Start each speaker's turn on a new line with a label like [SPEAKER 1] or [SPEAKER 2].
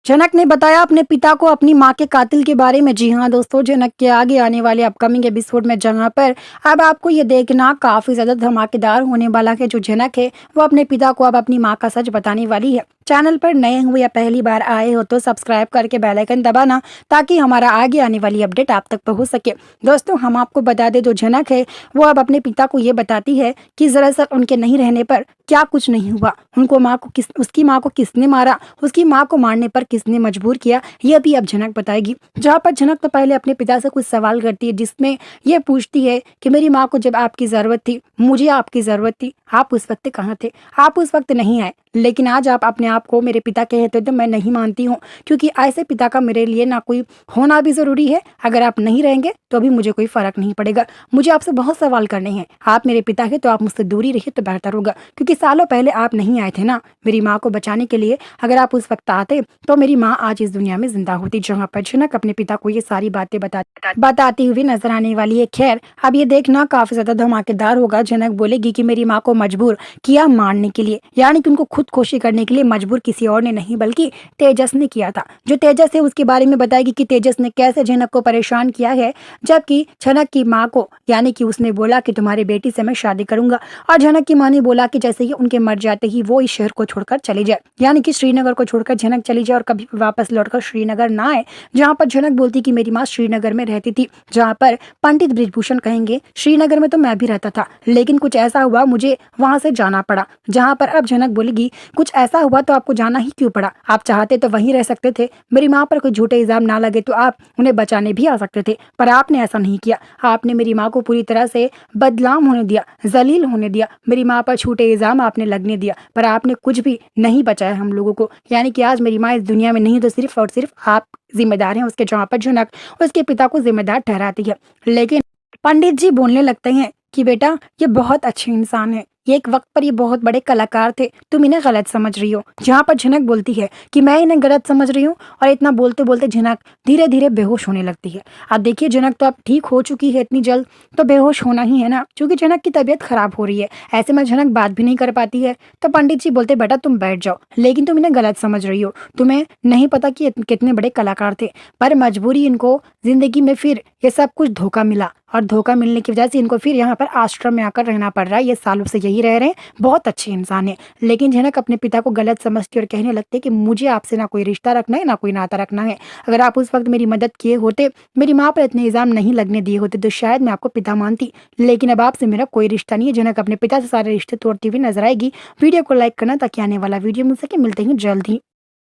[SPEAKER 1] जनक ने बताया अपने पिता को अपनी मां के कातिल के बारे में। जी हाँ दोस्तों, जनक के आगे आने वाले अपकमिंग एपिसोड में जहां पर अब आपको ये देखना काफी ज्यादा धमाकेदार होने वाला है। जो जनक है वो अपने पिता को अब अपनी मां का सच बताने वाली है। चैनल पर नए हुए या पहली बार आए हो तो सब्सक्राइब करके बेल आइकन दबाना, ताकि हमारा आगे आने वाली अपडेट आप तक पहुंच सके। दोस्तों हम आपको बता दें, जो जनक है वो अब अपने पिता को ये बताती है कि दरअसल उनके नहीं रहने पर क्या कुछ नहीं हुआ, उनको उसकी माँ को किसने मारा, उसकी माँ को मारने पर किसने मजबूर किया, ये भी अब जनक बताएगी। जहाँ पर जनक तो पहले अपने पिता से कुछ सवाल करती है, जिसमें ये पूछती है कि मेरी माँ को जब आपकी ज़रूरत थी, मुझे आपकी ज़रूरत थी, आप उस वक्त कहाँ थे? आप उस वक्त नहीं आए, लेकिन आज आप अपने आप को मेरे पिता कहते हो तो मैं नहीं मानती हूँ, क्योंकि ऐसे पिता का मेरे लिए ना कोई होना भी ज़रूरी है। अगर आप नहीं रहेंगे तो भी मुझे कोई फ़र्क नहीं पड़ेगा। मुझे आपसे बहुत सवाल करने हैं। आप मेरे पिता हैं तो आप मुझसे दूरी रहिए तो बेहतर होगा, क्योंकि सालों पहले आप नहीं आए थे ना मेरी माँ को बचाने के लिए। अगर आप उस वक्त आते तो मेरी माँ आज इस दुनिया में जिंदा होती। जहाँ पर जनक अपने पिता को ये सारी बातें बताती हुई नजर आने वाली है। खैर अब ये देखना काफी ज्यादा धमाकेदार होगा। जनक बोलेगी कि मेरी माँ को मजबूर किया मारने के लिए, यानी कि उनको खुदकुशी करने के लिए मजबूर किसी और ने नहीं बल्कि तेजस ने किया था। जो तेजस है उसके बारे में बताएगी कि तेजस ने कैसे जनक को परेशान किया है, जबकि जनक की माँ को, यानी कि उसने बोला कि तुम्हारी बेटी से मैं शादी करूंगा, और जनक की माँ ने बोला कि जैसे ही उनके मर जाते ही वो इस शहर को छोड़कर चली जाए, यानी कि श्रीनगर को छोड़कर जनक चली जाए और कभी वापस लौटकर श्रीनगर ना आए। जहाँ पर जनक बोलती कि मेरी माँ श्रीनगर में रहती थी, जहाँ पर पंडित बृजभूषण कहेंगे श्रीनगर में तो मैं भी रहता था, लेकिन कुछ ऐसा हुआ मुझे वहां से जाना पड़ा। जहाँ पर अब जनक बोलेगी कुछ ऐसा हुआ तो आपको जाना ही क्यों पड़ा? आप चाहते तो वहीं रह सकते थे, मेरी माँ पर कोई झूठे इल्जाम ना लगे तो आप उन्हें बचाने भी आ सकते थे, पर आपने ऐसा नहीं किया। आपने मेरी माँ को पूरी तरह से बदनाम होने दिया, जलील होने दिया, मेरी माँ पर झूठे इल्जाम आपने लगने दिया, पर आपने कुछ भी नहीं बचाया हम लोगों को। यानी कि आज मेरी माँ इस दुनिया में नहीं तो सिर्फ और सिर्फ आप जिम्मेदार हैं उसके। जहाँ पर जनक उसके पिता को जिम्मेदार ठहराती है, लेकिन पंडित जी बोलने लगते हैं कि बेटा ये बहुत अच्छे इंसान है, ये एक वक्त पर ये बहुत बड़े कलाकार थे, तुम इन्हें गलत समझ रही हो। जहाँ पर जनक बोलती है कि मैं इन्हें गलत समझ रही हूँ, और इतना बोलते बोलते जनक धीरे धीरे बेहोश होने लगती है। अब देखिए जनक तो अब ठीक हो चुकी है, इतनी जल्द तो बेहोश होना ही है ना, क्योंकि जनक की तबीयत खराब हो रही है। ऐसे में जनक बात भी नहीं कर पाती है। तो पंडित जी बोलते बेटा तुम बैठ जाओ, लेकिन तुम इन्हें गलत समझ रही हो, तुम्हें नहीं पता कि कितने बड़े कलाकार थे, पर मजबूरी इनको जिंदगी में फिर ये सब कुछ धोखा मिला, और धोखा मिलने की वजह से इनको फिर यहाँ पर आश्रम में आकर रहना पड़ रहा है। ये सालों से यही रह रहे हैं, बहुत अच्छे इंसान है। लेकिन जनक अपने पिता को गलत समझती और कहने लगते कि मुझे आपसे ना कोई रिश्ता रखना है ना कोई नाता रखना है। अगर आप उस वक्त मेरी मदद किए होते, मेरी माँ पर इतने इल्जाम नहीं लगने दिए होते, तो शायद मैं आपको पिता मानती, लेकिन अब आपसे मेरा कोई रिश्ता नहीं है। जनक अपने पिता से सारे रिश्ते तोड़ती हुई नजर आएगी। वीडियो को लाइक करना ताकि आने वाला वीडियो मिल सके। मिलते हैं जल्द ही।